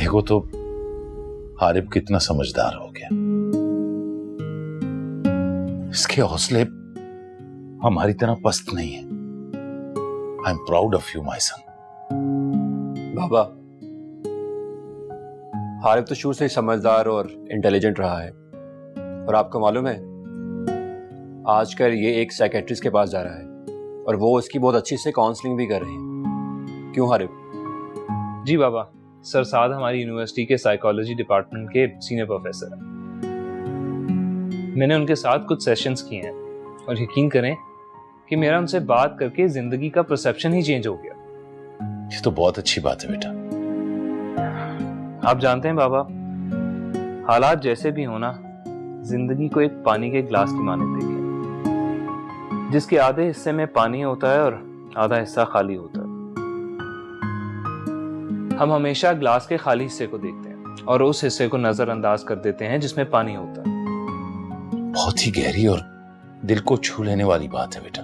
देखो तो हारिब कितना समझदार हो गया। इसके हौसले हमारी तरह पस्त नहीं है। I am proud of you my son. बाबा, हारिब तो शुरू से ही समझदार और इंटेलिजेंट रहा है, और आपको मालूम है आजकल ये एक साइकेट्रिस्ट के पास जा रहा है और वो इसकी बहुत अच्छी से काउंसलिंग भी कर रही है। क्यों हारिब? जी बाबा, सर साद हमारी यूनिवर्सिटी के साइकोलॉजी डिपार्टमेंट के सीनियर प्रोफेसर हैं। मैंने उनके साथ कुछ सेशंस किए हैं और यकीन करें कि मेरा उनसे बात करके जिंदगी का परसेप्शन ही चेंज हो गया। ये तो बहुत अच्छी बात है बेटा। आप जानते हैं बाबा, हालात जैसे भी होना, जिंदगी को एक पानी के ग्लास की माने देखें, जिसके आधे हिस्से में पानी होता है और आधा हिस्सा खाली होता है। हम हमेशा ग्लास के खाली हिस्से को देखते हैं और उस हिस्से को नजरअंदाज कर देते हैं जिसमें पानी होता है। बहुत ही गहरी और दिल को छू लेने वाली बात है बेटा।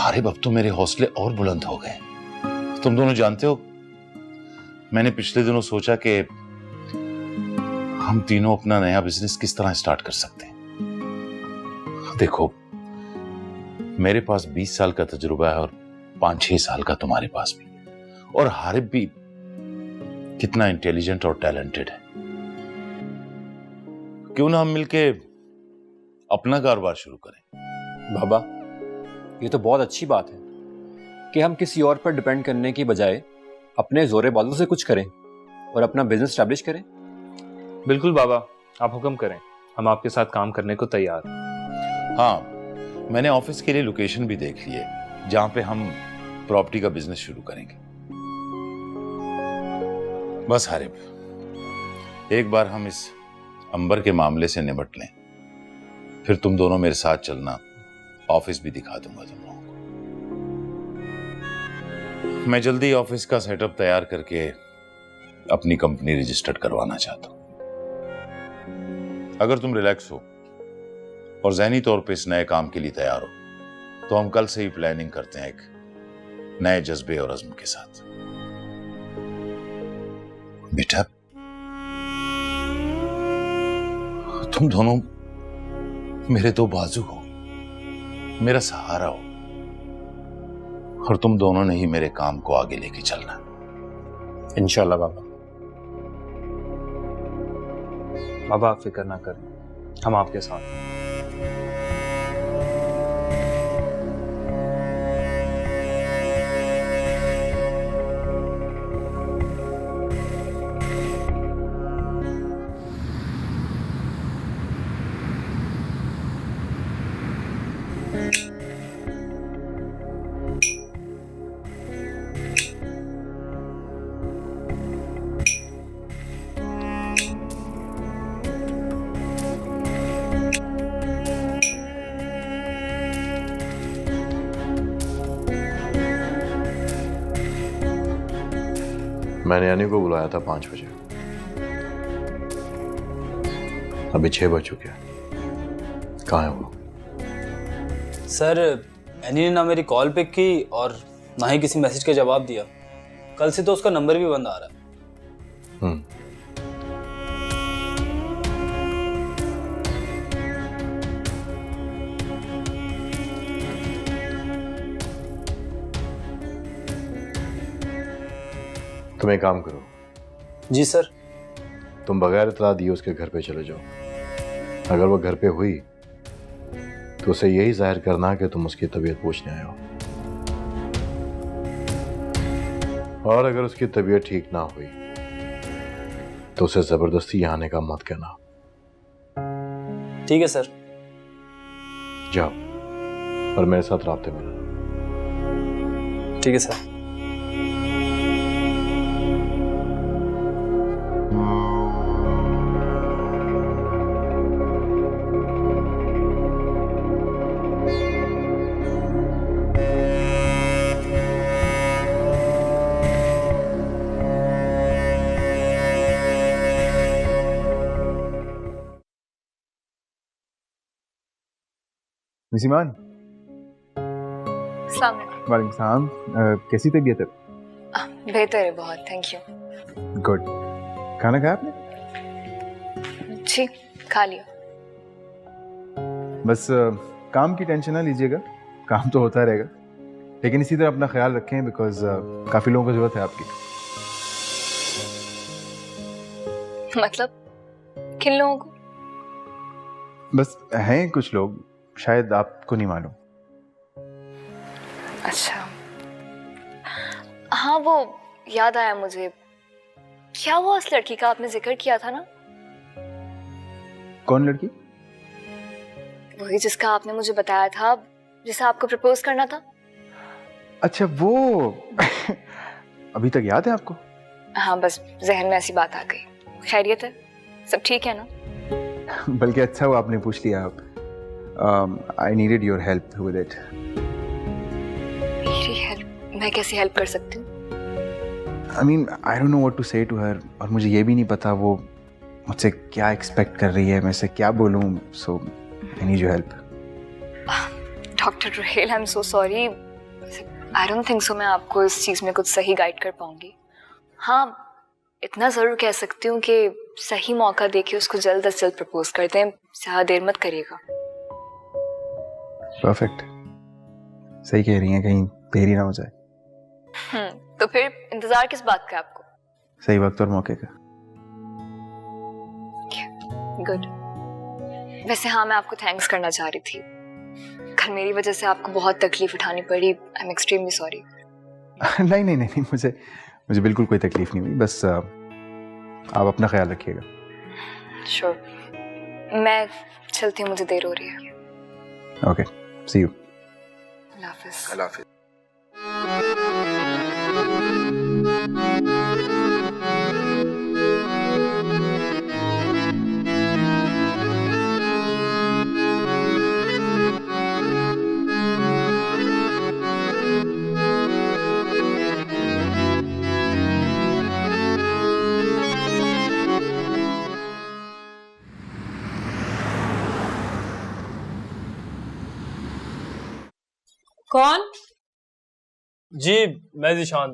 हारिब, अब तो मेरे हौसले और बुलंद हो गए। तुम दोनों जानते हो, मैंने पिछले दिनों सोचा कि हम तीनों अपना नया बिजनेस किस तरह स्टार्ट कर सकते हैं। देखो, मेरे पास 20 साल का तजुर्बा है और 5-6 साल का तुम्हारे पास भी, और हारिब भी कितना इंटेलिजेंट और टैलेंटेड है। क्यों ना हम मिलके अपना कारोबार शुरू करें? बाबा, ये तो बहुत अच्छी बात है कि हम किसी और पर डिपेंड करने की बजाय अपने जोरे बाजू से कुछ करें और अपना बिजनेस स्टैब्लिश करें। बिल्कुल बाबा, आप हुक्म करें, हम आपके साथ काम करने को तैयार हैं। हाँ, मैंने ऑफिस के लिए लोकेशन भी देख ली है जहां पे हम प्रॉपर्टी का बिजनेस शुरू करेंगे। बस हारिब, एक बार हम इस अंबर के मामले से निपट लें, फिर तुम दोनों मेरे साथ चलना, ऑफिस भी दिखा दूंगा तुम लोगों को। मैं जल्दी ऑफिस का सेटअप तैयार करके अपनी कंपनी रजिस्टर्ड करवाना चाहता हूं। अगर तुम रिलैक्स हो और ज़हनी तौर पे इस नए काम के लिए तैयार हो, तो हम कल से ही प्लानिंग करते हैं एक नए जज्बे और अज़्म के साथ। बेटा, तुम दोनों मेरे दो बाजू हो, मेरा सहारा हो, और तुम दोनों ने ही मेरे काम को आगे लेके चलना। इंशाल्लाह बाबा। बाबा, आप फिक्र ना करें, हम आपके साथ हैं। मैंने यानी को बुलाया था 5 बजे, अभी 6 बज चुके हैं। कहाँ है वो? सर, एनी ने ना मेरी कॉल पिक की और ना ही किसी मैसेज का जवाब दिया। कल से तो उसका नंबर भी बंद आ रहा है। तुम एक काम करो। जी सर। तुम बगैर इतला दिए उसके घर पे चले जाओ। अगर वो घर पे हुई तो उसे यही जाहिर करना कि तुम उसकी तबीयत पूछने आए हो, और अगर उसकी तबीयत ठीक ना हुई तो उसे जबरदस्ती यहाँ आने का मत कहना। ठीक है सर। जाओ, और मेरे साथ राब्ते में रहना। ठीक है सर। निसीमान। वालेकुम सलाम। कैसी तबीयत है? बेहतर है बहुत, थैंक यू। गुड। खाना खाया आपने? जी खा लिया। बस काम की टेंशन ना लीजिएगा, काम तो होता रहेगा, लेकिन इसी तरह अपना ख्याल रखें बिकॉज काफ़ी लोगों को ज़रूरत है आपकी। मतलब किन लोगों को? बस हैं कुछ लोग, शायद आपको नहीं मालूम। अच्छा हाँ, वो याद आया मुझे। क्या हुआ उस लड़की का आपने जिक्र किया था ना? कौन लड़की? वही जिसका आपने मुझे बताया था, जिसे आपको प्रपोज करना था। अच्छा वो अभी तक याद है आपको? हाँ बस जहन में ऐसी बात आ गई। खैरियत है? सब ठीक है ना? बल्कि अच्छा हुआ आपने पूछ लिया। आप I needed your help with it. मेरी हेल्प? मैं कैसे हेल्प कर सकती हूँ? I mean I don't know what to say to her, और मुझे ये भी नहीं पता वो मुझसे क्या एक्सपेक्ट कर रही है, मैं से क्या बोलूँ, so I need your help. Doctor Ruhel, I am so sorry. I don't think so मैं आपको इस चीज़ में कुछ सही गाइड कर पाऊंगी। हाँ इतना ज़रूर कह सकती हूँ कि सही मौका देके उसको जल्द से जल्द प्रपोज कर दें, ज़्यादा देर मत करिएगा। परफेक्ट, सही कह रही हैं, कहीं देरी ना हो जाए। तो फिर इंतजार किस बात का आपको? सही वक्त और मौके का। गुड। वैसे हाँ, मैं आपको थैंक्स करना चाह रही थी। कल मेरी वजह से आपको बहुत तकलीफ उठानी पड़ी। I am extremely sorry. नहीं नहीं नहीं, मुझे बिल्कुल कोई तकलीफ नहीं हुई, बस आप अपना ख्याल रखिएगा। श्योर। मैं चलती हूँ, मुझे देर हो रही है। Okay, C you. अल्लाह हाफिज़। अल्लाह हाफिज़। कौन? जी मैं जिशान।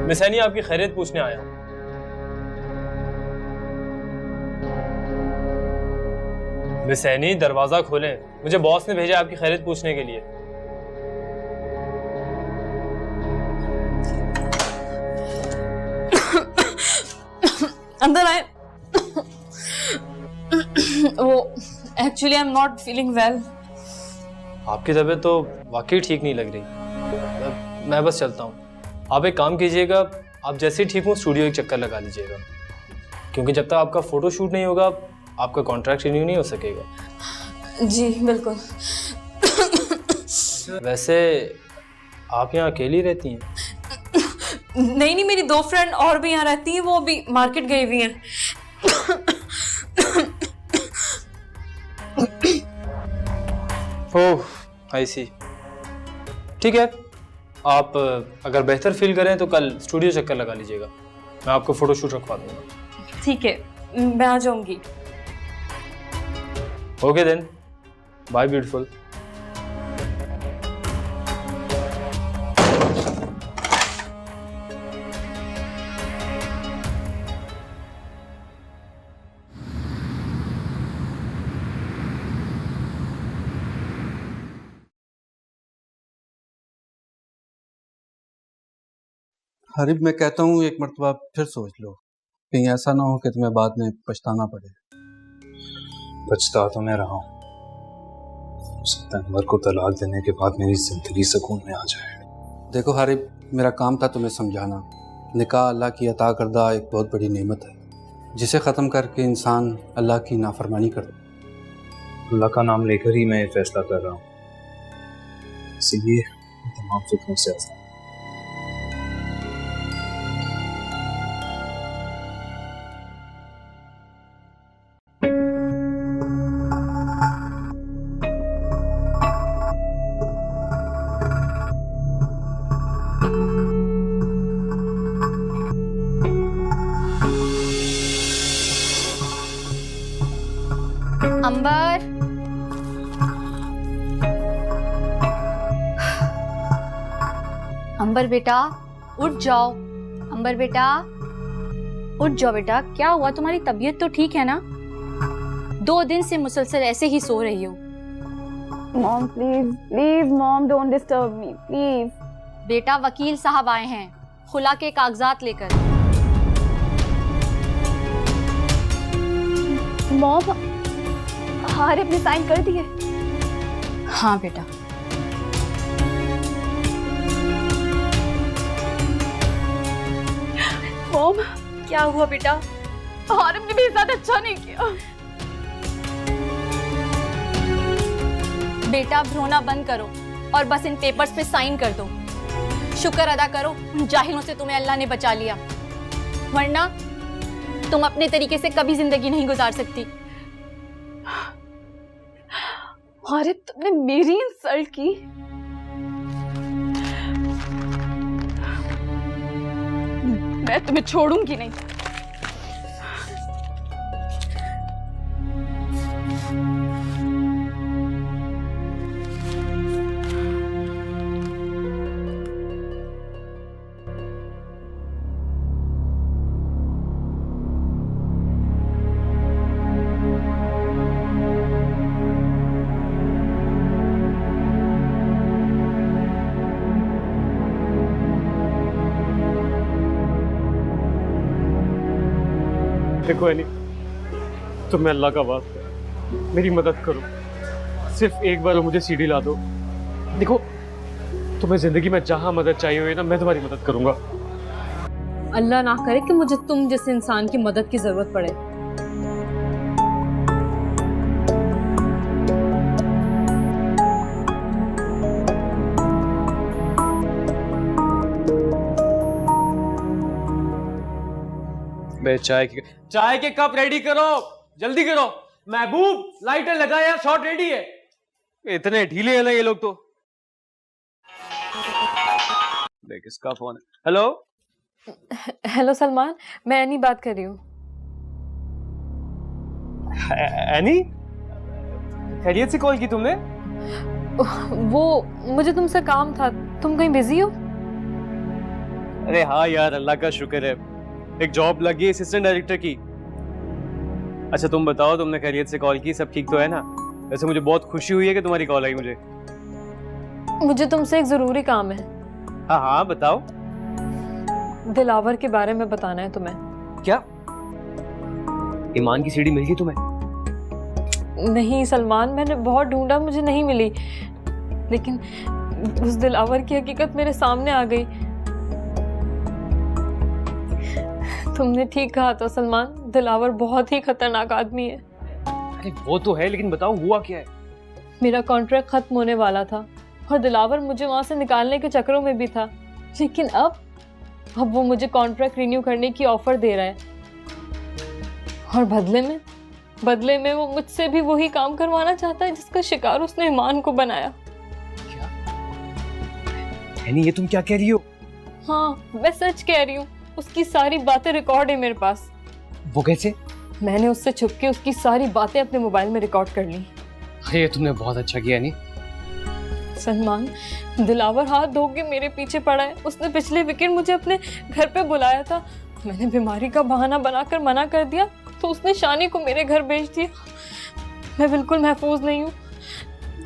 मैं सैनी आपकी खैरियत पूछने आया हूँ। मैं सैनी दरवाजा खोलें, मुझे बॉस ने भेजा आपकी खैरियत पूछने के लिए। अंदर आए। वो actually I am not feeling well. आपकी तबीयत तो वाकई ठीक नहीं लग रही। मैं बस चलता हूँ। आप एक काम कीजिएगा, आप जैसे ही ठीक हो स्टूडियो एक चक्कर लगा लीजिएगा, क्योंकि जब तक आपका फोटो शूट नहीं होगा आपका कॉन्ट्रैक्ट रिन्यू नहीं हो सकेगा। जी बिल्कुल। वैसे आप यहाँ अकेली रहती हैं? नहीं, मेरी 2 फ्रेंड और भी यहाँ रहती हैं, वो अभी मार्केट गई हुई हैं। ओह आई सी। ठीक है, आप अगर बेहतर फील करें तो कल स्टूडियो चक्कर लगा लीजिएगा, मैं आपको फोटोशूट रखवा दूंगा। ठीक है, मैं आ जाऊंगी। Okay then, bye beautiful. Harib, मैं कहता हूँ एक मरतबा फिर सोच लो, कहीं ऐसा ना हो कि तुम्हें बाद में पछताना पड़े। पछता तो मैं रहा हूँ। सितंबर को तलाक देने के बाद मेरी जिंदगी सुकून में आ जाए। देखो हारिब, मेरा काम था तुम्हें समझाना। निकाह अल्लाह की अता करदा एक बहुत बड़ी नेमत है, जिसे ख़त्म करके इंसान अल्लाह की नाफरमानी करता। अल्लाह का नाम लेकर ही मैं ये फैसला कर रहा हूँ, इसीलिए तमाम फिक्रों से आज़ाद। अंबर, अंबर बेटा उठ जाओ। अंबर बेटा उठ जाओ बेटा, क्या हुआ? तुम्हारी तबीयत तो ठीक है ना? 2 दिन से मुसलसल ऐसे ही सो रही हो। Mom please please mom don't disturb me please. बेटा वकील साहब आए हैं खुला के कागजात लेकर। मॉम हारे अपने साइन कर दिए? हाँ बेटा। मॉम क्या हुआ बेटा? हारिम ने मेरे साथ अच्छा नहीं किया। बेटा रोना बंद करो और बस इन पेपर्स पे साइन कर दो। शुक्र अदा करो उन जाहिलों से तुम्हें अल्लाह ने बचा लिया, वरना तुम अपने तरीके से कभी जिंदगी नहीं गुजार सकती। हारिम तुमने मेरी इंसल्ट की। मैं तुम्हें छोड़ूंगी नहीं। देखो एनी, तुम्हें अल्लाह का वास्ता मेरी मदद करो, सिर्फ एक बार मुझे सीढ़ी ला दो। देखो तुम्हें जिंदगी में जहां मदद चाहिए हुई ना, मैं तुम्हारी मदद करूंगा। अल्लाह ना करे कि मुझे तुम जैसे इंसान की मदद की जरूरत पड़े। चाय के कप रेडी करो, जल्दी करो। महबूब लाइटर लगाया, शॉट रेडी है। इतने ढीले हैं ना ये लोग तो। देख किसका फोन है। हेलो हेलो सलमान, मैं एनी बात कर रही हूँ। एनी, खैरियत से कॉल की तुमने? वो मुझे तुमसे काम था, तुम कहीं बिजी हो? अरे हाँ यार, अल्लाह का शुक्र है, एक जॉब लगी असिस्टेंट डायरेक्टर की। अच्छा तुम बताओ, तुमने खैरियत से कॉल की, सब ठीक तो है ना? वैसे मुझे बहुत खुशी हुई है कि तुम्हारी कॉल आई मुझे। मुझे तुमसे एक जरूरी काम है। हाँ हाँ बताओ। दिलावर के बारे में बताना है तुम्हें। क्या ईमान की सीढ़ी मिल गई तुम्हें? नहीं सलमान, मैंने बहुत ढूंढा, मुझे नहीं मिली, लेकिन उस दिलावर की हकीकत मेरे सामने आ गई। तुमने ठीक कहा था सलमान, दिलावर बहुत ही खतरनाक आदमी है। अरे वो तो है, लेकिन बताओ हुआ क्या है? मेरा कॉन्ट्रैक्ट खत्म होने वाला था और दिलावर मुझे वहां से निकालने के चक्करों में भी था, लेकिन अब वो मुझे कॉन्ट्रैक्ट रिन्यू करने की ऑफर दे रहा है और बदले में वो मुझसे भी वही काम करवाना चाहता है जिसका शिकार उसने ईमान को बनाया। क्या यानी ये तुम क्या कह रही हो? हाँ मैं सच कह रही हूँ, उसकी सारी बातें रिकॉर्ड है मेरे पास। वो कैसे? मैंने उससे छुप के उसकी सारी बातें अपने मोबाइल में रिकॉर्ड कर ली। ये तुमने बहुत अच्छा किया नहीं। सलमान, दिलावर हाथ धो के मेरे पीछे पड़ा है। उसने पिछले वीकेंड मुझे अपने घर पे बुलाया था, मैंने बीमारी का बहाना बनाकर मना कर दिया तो उसने शानी को मेरे घर भेज दिया। मैं बिल्कुल महफूज नहीं हूँ,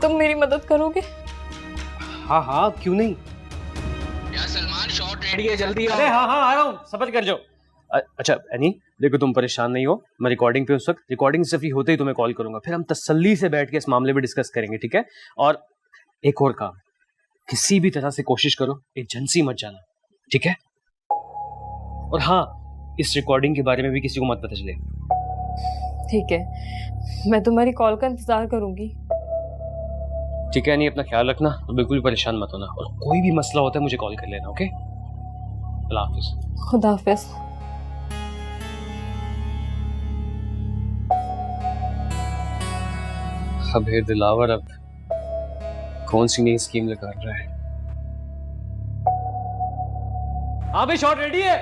तुम मेरी मदद करोगे? हाँ हाँ क्यों नहीं। यार सलमान, शॉट रेडी है, जल्दी आओ। अरे हाँ हाँ आ रहा हूँ, सब्र कर जाओ। अच्छा एनी देखो, तुम परेशान नहीं हो, मैं रिकॉर्डिंग पे उस वक्त, रिकॉर्डिंग से फ्री होते ही तुम्हें कॉल करूंगा, फिर हम तसल्ली से बैठ के इस मामले पे डिस्कस करेंगे, ठीक है? और एक और काम, किसी भी तरह से कोशिश करो एजेंसी मत जाना, ठीक है? और हाँ, इस रिकॉर्डिंग के बारे में भी किसी को मत पता चले। ठीक है, मैं तुम्हारी कॉल का इंतजार करूंगी। ठीक है, नहीं अपना ख्याल रखना और बिल्कुल परेशान मत होना, और कोई भी मसला होता है मुझे कॉल कर लेना, ओके? अल्लाह हाफिज। खुदा हाफिज। अब है दिलावर, अब कौन सी नई स्कीम लगा रहा है? हाँ भाई शॉट रेडी है।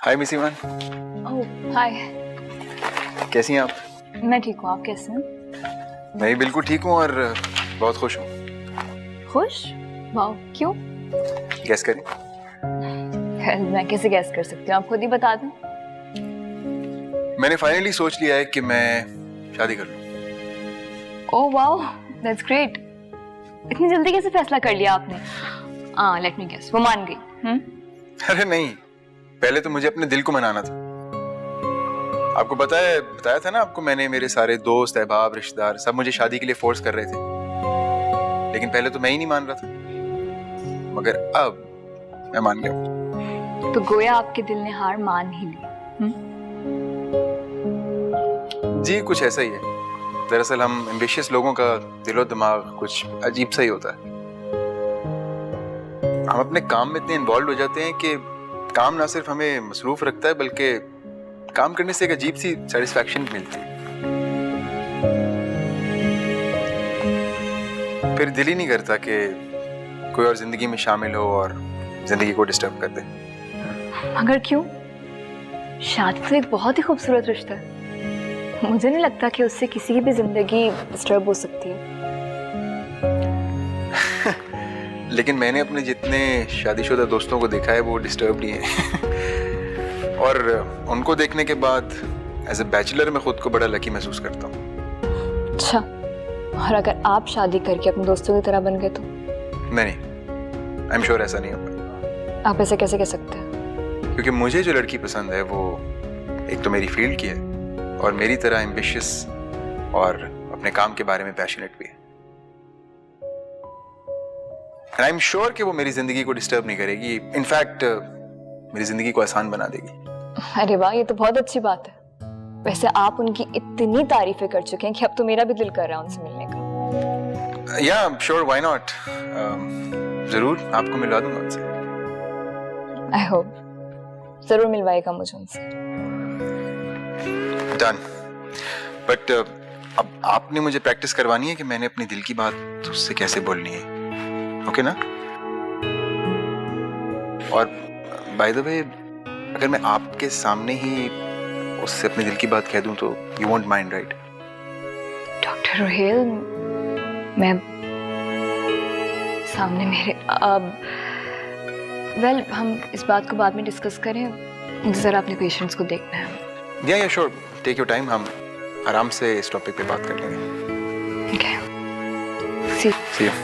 हाय मिस ईमान, ओह हाय। कैसी हैं आप? मैं ठीक हूँ, आप कैसे हैं? मैं भी बिल्कुल ठीक हूँ और बहुत खुश हूँ। खुश? वाह, क्यों? गैस करें। मैं कैसे गैस कर सकती हूँ, आप खुद ही बता दें। मैंने फाइनली सोच लिया है कि मैं शादी कर लूँ। Oh wow, that's great. इतनी जल्दी कैसे फैसला कर लिया आपने? लेट मी गेस, वो मान गई? अरे नहीं, पहले तो मुझे अपने दिल को मनाना था। आपको बताया था ना आपको मैंने, मेरे सारे दोस्त, अहबाब, रिश्तेदार सब मुझे शादी के लिए फोर्स कर रहे थे, लेकिन पहले तो मैं ही नहीं मान रहा था, मगर अब मैं मान गया। तो गोया आपके दिल ने हार मान ही ली। जी कुछ ऐसा ही है। दरअसल हम एम्बिशियस लोगों का दिलो दिमाग कुछ अजीब सा ही होता है। हम अपने काम में इतने इन्वॉल्व हो जाते हैं कि काम ना सिर्फ हमें मसरूफ रखता है, बल्कि काम करने से एक अजीब सी सेटिस्फैक्शन मिलती है। फिर दिल ही नहीं करता कि कोई और जिंदगी में शामिल हो और जिंदगी को डिस्टर्ब कर दे। मगर क्यों? शादी तो एक बहुत ही खूबसूरत रिश्ता है। मुझे नहीं लगता कि उससे किसी की भी जिंदगी डिस्टर्ब हो सकती है। लेकिन मैंने अपने जितने शादीशुदा दोस्तों को देखा है वो डिस्टर्ब नहीं है और उनको देखने के बाद एज ए बैचलर मैं खुद को बड़ा लकी महसूस करता हूँ। अच्छा, और अगर आप शादी करके अपने दोस्तों की तरह बन गए तो? नहीं, आई एम श्योर ऐसा नहीं होगा। आप ऐसे कैसे कह सकते हैं? क्योंकि मुझे जो लड़की पसंद है वो एक तो मेरी फील्ड की है और मेरी तरह एम्बिशियस और अपने काम के बारे में पैशनेट भी है। आई एम श्योर कि वो मेरी जिंदगी को डिस्टर्ब नहीं करेगी, इनफैक्ट मेरी जिंदगी को आसान बना देगी। अरे वाह, ये तो बहुत अच्छी बात है। वैसे आप उनकी इतनी तारीफें कर चुके हैं कि अब तो मेरा भी दिल कर रहा है उनसे मिलने का। या श्योर, व्हाई नॉट। जरूर आपको मिलवा दूंगा उनसे। आई होप जरूर मिलवाएगा मुझे उनसे। डन। बट अब आपने मुझे प्रैक्टिस करवानी है कि मैंने अपनी दिल की बात उससे कैसे बोलनी है, ओके ना? और बाय द वे, अगर मैं आपके सामने ही उससे अपने दिल की बात कह दूं तो you won't mind, right? Doctor Rohel, मैं सामने मेरे वेल हम इस बात को बाद में डिस्कस करें। मुझे जरा अपने पेशेंट्स को देखना है। या श्योर, टेक योर टाइम। हम आराम से इस टॉपिक पे बात कर लेंगे। Okay. See you. See you.